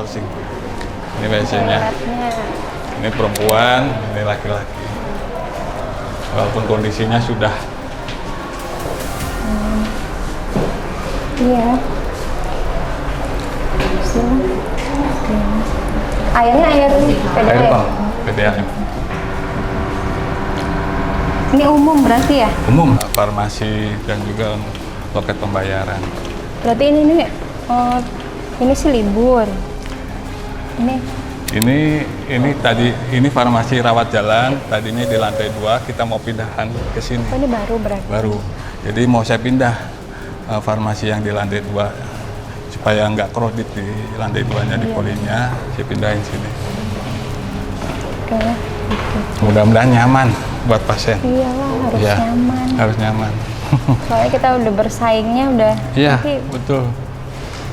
outsourcing. Ini WC-nya. Toiletnya. Ini perempuan, ini laki-laki. Walaupun kondisinya sudah Iya. Airnya air PDAM. PDAM. Ini umum berarti ya? Umum, farmasi dan juga loket pembayaran. Berarti ini ini sih libur. Ini tadi ini farmasi rawat jalan, tadinya di lantai 2, kita mau pindahan ke sini. Oh, ini baru berarti. Baru. Jadi mau saya pindah farmasi yang di lantai 2 supaya nggak kredit di lantai 2-nya di polinya, saya pindahin sini. Oke. Mudah-mudahan nyaman buat pasien. Iyalah, harus Iya, nyaman. harus nyaman. Soalnya kita udah bersaingnya udah. Iya, Nanti betul.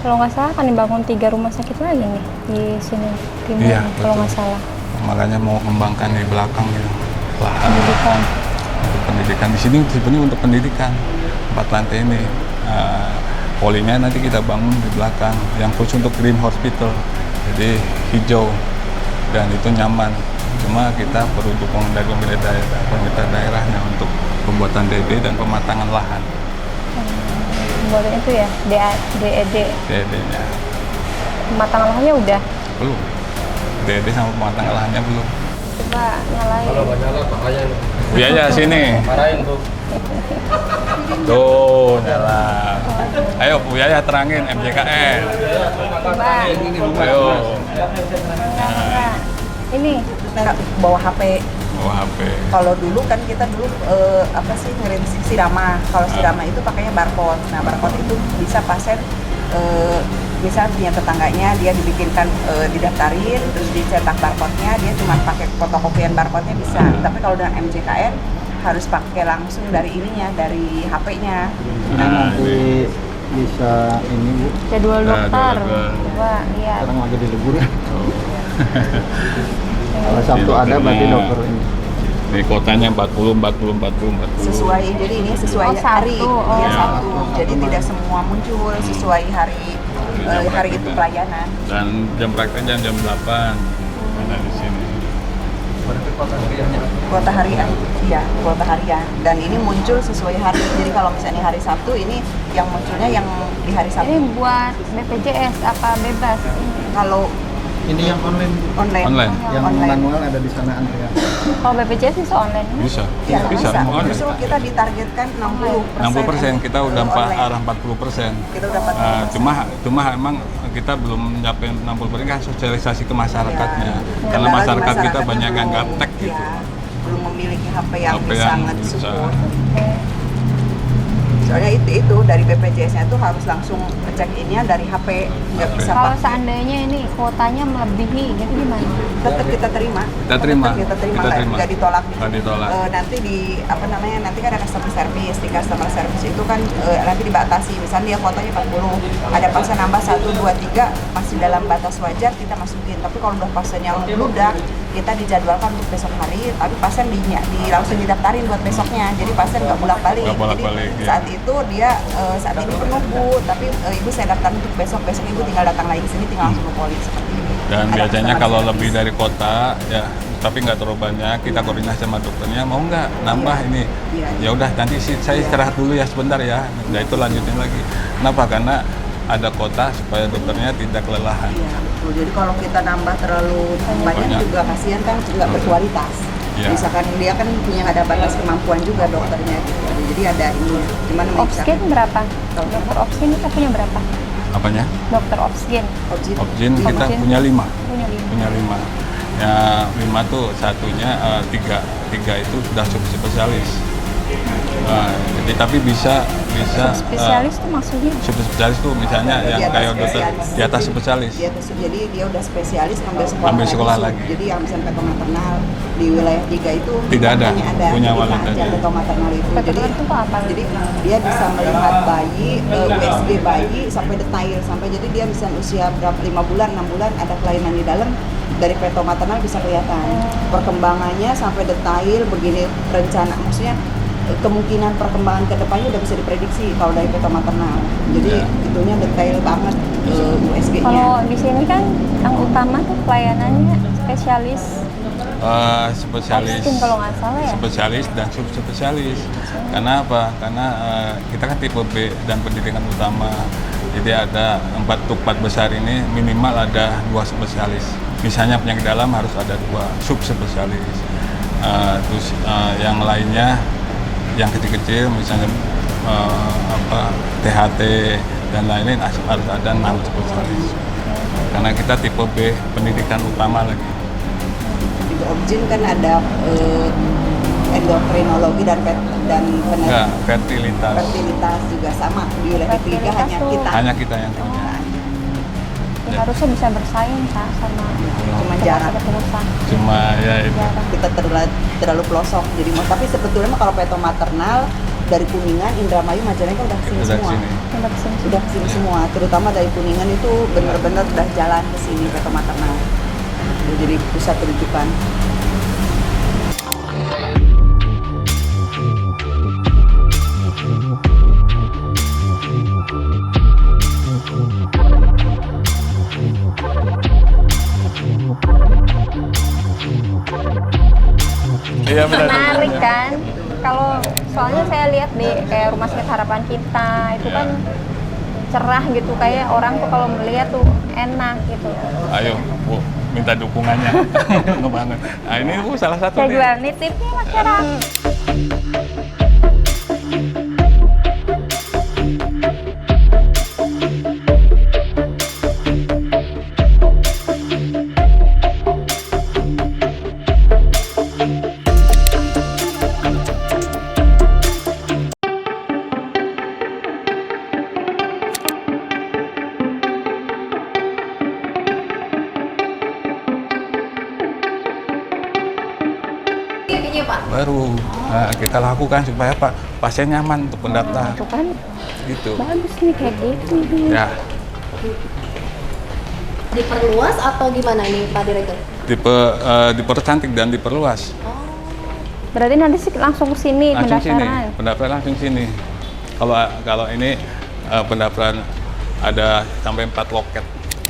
kalau nggak salah akan dibangun 3 rumah sakit lagi nih di sini timur, Iya, kalau betul. nggak salah. Makanya mau kembangkan di belakang gitu. Lahan Pendidikan. untuk pendidikan di sini sebenarnya untuk pendidikan 4 lantai ini. Polinya nanti kita bangun di belakang yang khusus untuk green hospital, jadi hijau dan itu nyaman. Cuma kita perlu dukungan dari pemerintah daerahnya untuk pembuatan DD dan pematangan lahan. Buatnya itu ya, DED. DD-nya Pematangan lahannya udah. belum. DD sama pematangan lahannya belum. Coba nyalain. Kalau nggak nyala bahaya nih. Biaya sini. Marahin tuh. Tuh, nyala. Ayo Bu Yaya terangin MJKN. Coba. Ayo. Nah, ini bawa HP. Oh, HP. Kalau dulu kan kita apa sih ngirim sirama. Kalau sirama itu pakainya barcode. Nah, barcode itu bisa pasien misal punya tetangganya, dia dibikinkan didaftarin, terus dicetak barcode-nya, dia cuma pakai fotokopian barcode-nya bisa. Tapi kalau dengan MJKN harus pakai langsung dari ininya, dari HP-nya. Nanti bisa ini Bu, jadwal dokter. jadwal. Coba lihat. sekarang lagi di libur ya. Kalau Sabtu ada berarti dokter ini. Ini kotanya 40. Sesuai, jadi ini sesuai Oh, hari, Sabtu. Oh. ya Sabtu. Jadi tidak semua muncul sesuai hari itu pelayanan. Dan jam prakteknya jam 8. Ada di sini. Berarti kota hariannya. Kuota harian, iya kuota harian. Dan ini muncul sesuai hari. Jadi kalau misalnya hari Sabtu ini yang munculnya yang di hari Sabtu. Ini buat BPJS apa bebas? Kalau Ini yang online Bu. online, Online. Yang online. manual ada di sana antrian. Kalau BPJS bisa online? Bisa. Ya, bisa. Semua ada. Justru kita ditargetkan 60%. 60%, kita udah online. arah 40%. Kita udah 40%. Cuma emang kita belum mencapai 60% kan sosialisasi ke masyarakatnya. Ya. Karena Kendala di masyarakat kita masyarakatnya banyak yang belum, gaptek gitu. ya, belum memiliki HP yang HP bisa yang nge-support. bisa. Soalnya itu dari BPJS-nya itu harus langsung ngecek innya dari HP, nggak bisa Kalau pakai. seandainya ini kuotanya melebihi, gitu gimana? Tetap kita terima. Kita terima. Tetap kita terima. Nggak ditolak. Nggak ditolak. Nanti nanti kan ada customer service. Di customer service itu kan nanti dibatasi. Misalnya dia kuotanya 40, ada pasien nambah 1, 2, 3 masih dalam batas wajar kita masukin. Tapi kalau udah pasien yang membludak, kita dijadwalkan untuk besok hari, tapi pasien langsung didaftarin buat besoknya. Jadi pasien nggak bolak-balik. Nggak bolak-balik, Jadi ya. saat itu dia saat ini penunggu, tapi ibu saya daftar untuk besok ibu tinggal datang lagi ke sini, tinggal langsung ke poli seperti ini. Dan Ada biasanya customer kalau service. lebih dari kota ya, tapi nggak terlalu banyak, kita koordinasi sama dokternya, mau nggak nambah ini? Iya. Ya udah nanti saya istirahat dulu ya sebentar ya. Nah itu lanjutin lagi. Kenapa? Karena ada kota supaya dokternya tidak kelelahan. Iya betul. Jadi kalau kita nambah terlalu banyak juga kasihan kan nggak berkualitas. Iya. Misalkan dia kan punya ada batas kemampuan juga dokternya gitu. Jadi ada ini gimana Opsgen berapa? Dokter Opsgen kita punya berapa? Apanya? Dokter Opsgen Objin kita Objin. punya 5. punya 5. Punya 5. Ya 5 tuh satunya 3 itu sudah subspesialis. Jadi tapi bisa Spesialis tuh maksudnya? subspesialis tuh misalnya yang Di atas kayak dokter spesialis. di atas spesialis. Jadi dia udah spesialis ambil sekolah, lagi. Jadi yang misalnya peto maternal di wilayah 3 itu Tidak ada. hanya ada Punya di walet aja aja. peto maternal itu. Peto Jadi itu apa? Jadi dia bisa melihat bayi, USG bayi sampai detail sampai jadi dia bisa usia berapa 5 bulan, 6 bulan ada kelainan di dalam dari peto maternal bisa kelihatan perkembangannya sampai detail begini rencana maksudnya kemungkinan perkembangan ke depannya udah bisa diprediksi kalau dari peto maternal. Jadi itunya detail banget USG-nya. Kalau di sini kan yang utama tuh pelayanannya spesialis Spesialis Austin kalau nggak salah ya. spesialis dan subspesialis. Karena apa? Karena kita kan tipe B dan pendidikan utama. Jadi ada 4 besar ini minimal ada 2 spesialis. Misalnya penyakit dalam harus ada 2 subspesialis. Terus yang lainnya yang kecil-kecil misalnya THT dan lain-lain harus ada 6 spesialis. Karena kita tipe B pendidikan utama lagi. Di Objin kan ada endokrinologi dan Enggak, fertilitas. fertilitas juga sama di wilayah ketiga hanya kita. Hanya kita yang punya. Ya, harusnya bisa bersaing Kak sama Cuma jarak. pengusaha. Cuma ya itu. Jarak. Kita terlalu pelosok jadi tapi sebetulnya mah kalau peto maternal dari Kuningan, Indramayu, Majalengka udah kesini Udah semua. sini. Udah kesini. Udah kesini semua, terutama dari Kuningan itu benar-benar udah jalan ke sini peto maternal. Udah jadi pusat rujukan. Iya benar. Menarik kan? Kalau soalnya saya lihat di kayak Rumah Sakit Harapan Kita itu kan cerah gitu, kayak orang tuh kalau melihat tuh enak gitu. Ayo, Bu, minta dukungannya. Ngebangun. Nah, ini Bu salah satu Saya nih. jual nitipnya masyarakat. Baru kita lakukan supaya Pak pasien nyaman untuk pendaftar. Itu kan Gitu. bagus nih kayak gitu. Ya, Diperluas atau gimana nih Pak Direktur? dipercantik dan diperluas. Berarti nanti sih langsung ke sini Langsung sini, pendaftaran. pendaftaran langsung sini. Kalau ini pendaftaran ada sampai 4 loket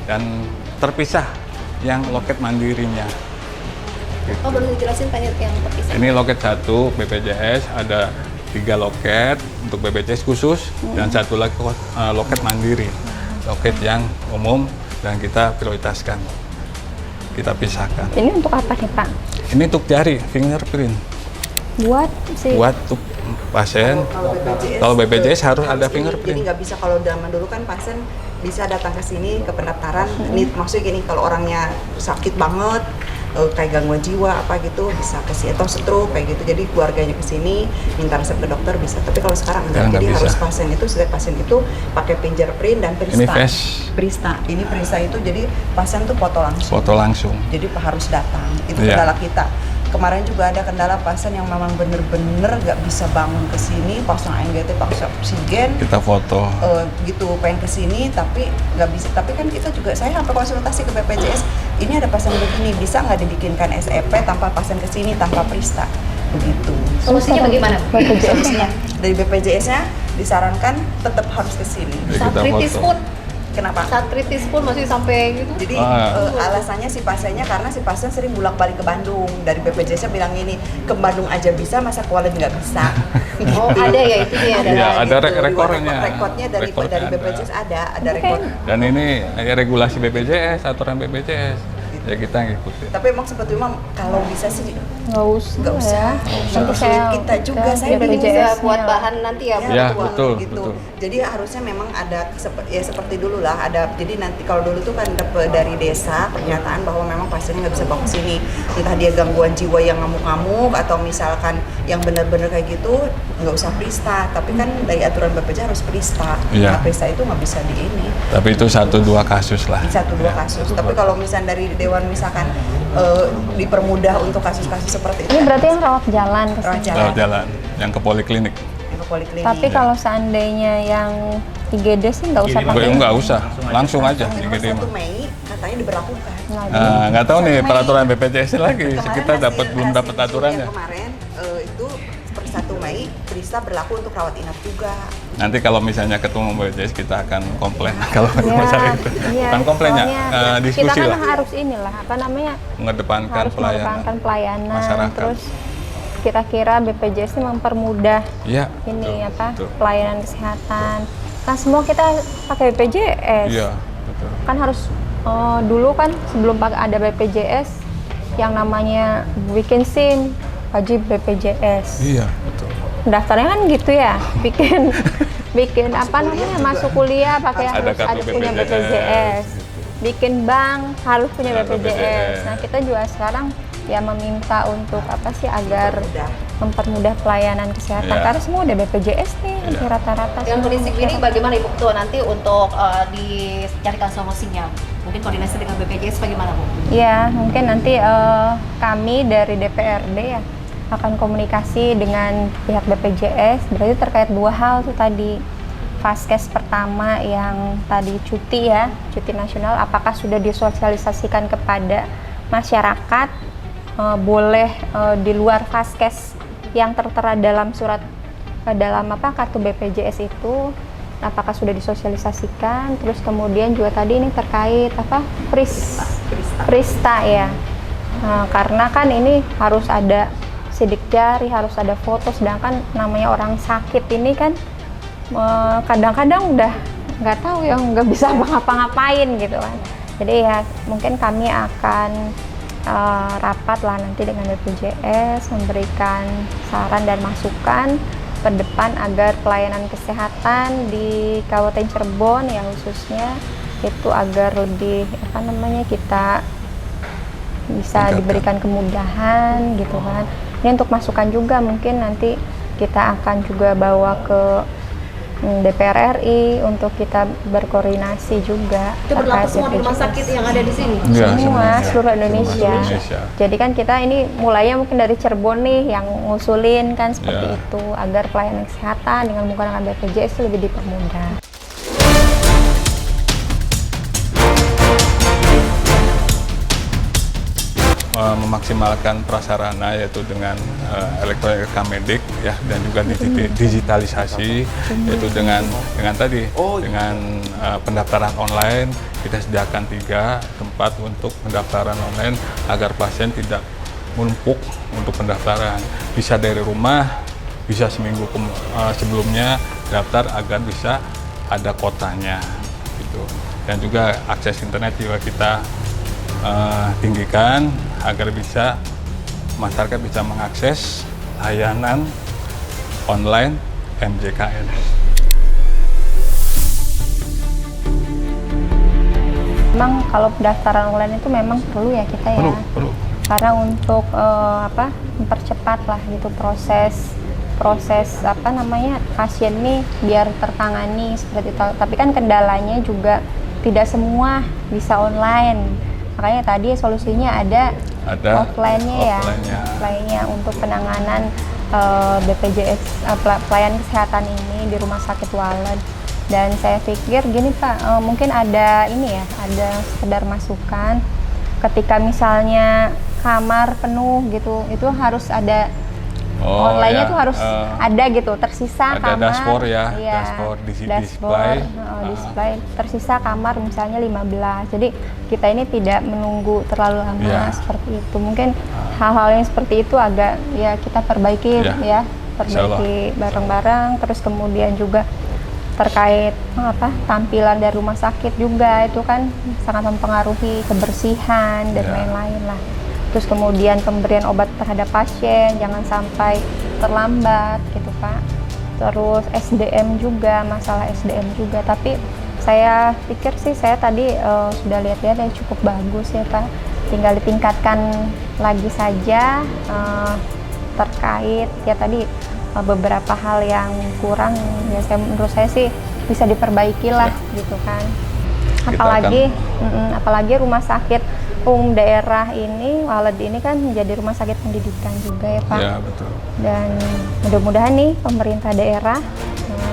dan terpisah yang loket mandirinya. Oh, belum dijelasin Pak yang terpisah. Ini loket 1 BPJS, ada 3 loket untuk BPJS khusus dan 1 lagi loket mandiri, loket yang umum dan kita prioritaskan, kita pisahkan. Ini untuk apa nih Pak? Ini untuk jari fingerprint Buat si buat tuh pasien. Kalau BPJS harus ada ini. Jadi fingerprint. nggak bisa kalau zaman dulu kan pasien bisa datang ke sini ke pendaftaran. Ini maksudnya gini, kalau orangnya sakit banget kayak gangguan jiwa apa gitu bisa ke sini atau stroke kayak gitu. Jadi keluarganya ke sini minta resep ke dokter bisa. Tapi kalau sekarang enggak. Sekarang Jadi nggak harus bisa. setiap pasien itu pakai fingerprint dan Ini Prista. face Prista. Ini Prista itu jadi pasien tuh foto langsung. foto langsung. Jadi harus datang. Itu Iya. kendala kita. Kemarin juga ada kendala pasien yang memang bener-bener nggak bisa bangun ke sini, pasang NGT, pasang oksigen, Kita foto. gitu pengen ke sini tapi nggak bisa. Tapi kan kita juga, saya sampai konsultasi ke BPJS, ini ada pasien begini, bisa nggak dibikinkan SEP tanpa pasien ke sini tanpa Prista, begitu. Solusinya bagaimana? Solusinya dari BPJS-nya disarankan tetap harus ke sini. Jadi Saat kita kritis foto. pun, Kenapa? saat kritis pun masih sampai gitu. Jadi Ah. alasannya si pasiennya karena si pasien sering bolak-balik ke Bandung. Dari BPJS-nya bilang ini, ke Bandung aja bisa, masa ke Kuala nggak bisa. Oh, ada ya itu dia ada. Iya, ada gitu. rekornya. Rekodnya dari Rekornya ada. BPJS ada rekod. Dan ini regulasi BPJS, aturan BPJS. Ya kita ngikutin. Tapi emang sebetulnya kalau bisa sih nggak usah. nggak usah. Nanti saya Kita juga, ke saya Jadi bingung bisa BPJS-nya. buat bahan nanti ya. Ya, betul, betul, betul. Jadi harusnya memang ada ya seperti dulu lah, ada. Jadi nanti kalau dulu tuh kan dapet dari desa pernyataan bahwa memang pasiennya nggak bisa bawa ke sini, entah dia gangguan jiwa yang ngamuk-ngamuk atau misalkan yang benar-benar kayak gitu nggak usah Prista. Tapi kan dari aturan BPJS harus Prista. Iya. Nah, Prista itu nggak bisa di ini. Tapi itu 1-2 kasus lah. Di 1-2 Ya. kasus. Tapi kalau misalnya dari dewan misalkan dipermudah untuk kasus-kasus seperti itu. Ini berarti yang rawat jalan ke Rawat sini. jalan. Lewat jalan, yang ke poliklinik. Yang ke poliklinik. Tapi kalau seandainya yang IGD sih nggak usah pakai. Nggak usah, langsung aja. Nomor IGD 1 mah. Mei katanya diberlakukan. Nggak tahu nih 1 Mei. peraturan BPJS lagi. Kemarin Kita belum dapat hasil aturannya. yang kemarin itu per 1 Mei Prista berlaku untuk rawat inap juga Nanti kalau misalnya ketemu BPJS kita akan komplain kalau Ya, masalah itu. iya, Bukan komplain ya, soalnya diskusi kita kan lah. harus inilah apa namanya Mengedepankan harus pelayanan. mengedepankan pelayanan, masyarakat. terus kita kira BPJS ini mempermudah Iya. ini betul, apa betul. pelayanan kesehatan. Kan semua kita pakai BPJS. Iya, betul. Kan harus dulu kan sebelum ada BPJS yang namanya bikin SIM wajib BPJS. Iya, betul. Daftarnya kan gitu ya, bikin bikin apa namanya masuk kuliah pakai Ada harus kartu ada punya BPJS, BPJS. gitu. Bikin bank harus punya Ada BPJS. BPJS. Nah, kita juga sekarang ya meminta untuk apa sih agar mempermudah pelayanan kesehatan Ya. karena semua udah BPJS nih Ya. rata-rata Yang semua prinsip ini masyarakat. bagaimana Ibu Ketua nanti untuk dicarikan solusinya? Mungkin koordinasi dengan BPJS bagaimana Bu? Ya, mungkin nanti kami dari DPRD ya akan komunikasi dengan pihak BPJS. Berarti terkait dua hal tuh tadi. Vaskes pertama yang tadi cuti ya, cuti nasional, apakah sudah disosialisasikan kepada masyarakat boleh di luar vaskes yang tertera dalam surat dalam apa kartu BPJS itu apakah sudah disosialisasikan. Terus kemudian juga tadi ini terkait apa Prista ya. Nah, karena kan ini harus ada sidik jari, harus ada foto, sedangkan namanya orang sakit ini kan kadang-kadang udah nggak tahu ya, nggak bisa ngapa-ngapain gitu kan. Jadi ya mungkin kami akan rapat lah nanti dengan BPJS memberikan saran dan masukan ke depan agar pelayanan kesehatan di Kabupaten Cirebon ya khususnya itu agar lebih apa namanya kita bisa diberikan kemudahan gitu kan. Ini untuk masukan juga mungkin nanti kita akan juga bawa ke DPR RI untuk kita berkoordinasi juga. Itu berlaku terkait semua rumah BPJS. sakit yang ada di sini. Iya, Semua semuanya. seluruh Indonesia. Seluruh Indonesia. Jadi kan kita ini mulainya mungkin dari Cirebon nih yang ngusulin kan seperti Ya. itu agar pelayanan kesehatan dengan menggunakan BPJS itu lebih dipermudah. Memaksimalkan prasarana yaitu dengan elektronik rekam medik ya dan juga digitalisasi yaitu dengan tadi dengan pendaftaran online. Kita sediakan 3 tempat untuk pendaftaran online agar pasien tidak menumpuk untuk pendaftaran, bisa dari rumah, bisa seminggu sebelumnya daftar agar bisa ada kotanya gitu. Dan juga akses internet juga kita tinggikan agar bisa masyarakat bisa mengakses layanan online MJKN. Memang kalau pendaftaran online itu memang perlu ya kita ya. Perlu. Karena untuk mempercepat lah gitu proses apa namanya pasien nih biar tertangani seperti itu. Tapi kan kendalanya juga tidak semua bisa online. Makanya tadi solusinya ada offline-nya ya, offline-nya untuk penanganan BPJS pelayanan kesehatan ini di Rumah Sakit Waled. Dan saya pikir gini Pak, mungkin ada ini ya, ada sekedar masukan ketika misalnya kamar penuh gitu, itu harus ada online-nya tuh harus ada gitu, tersisa ada kamar. dashboard ya, iya, dashboard display. Tersisa kamar misalnya 15. Jadi kita ini tidak menunggu terlalu lama seperti itu. Mungkin hal-hal yang seperti itu agak ya kita perbaiki ya, perbaiki bareng-bareng. Terus kemudian juga terkait tampilan dari rumah sakit juga itu kan sangat mempengaruhi kebersihan dan lain-lain lah. Terus kemudian pemberian obat terhadap pasien jangan sampai terlambat gitu Pak. Terus SDM juga, masalah SDM juga. Tapi saya pikir sih saya tadi sudah lihat-lihat yang cukup bagus ya Pak. Tinggal ditingkatkan lagi saja terkait ya tadi beberapa hal yang kurang ya menurut saya sih bisa diperbaiki lah gitu kan. Apalagi rumah sakit umum daerah ini, Waled ini kan menjadi rumah sakit pendidikan juga ya Pak. Ya, betul. Dan mudah-mudahan nih pemerintah daerah,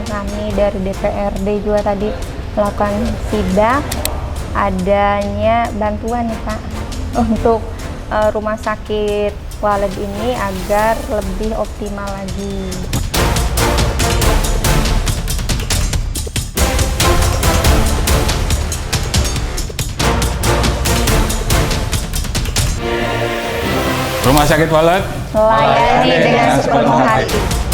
kami dari DPRD juga tadi melakukan sidak adanya bantuan nih Pak untuk rumah sakit Waled ini agar lebih optimal lagi. Rumah Sakit Walet Melayani dengan sepenuh hati.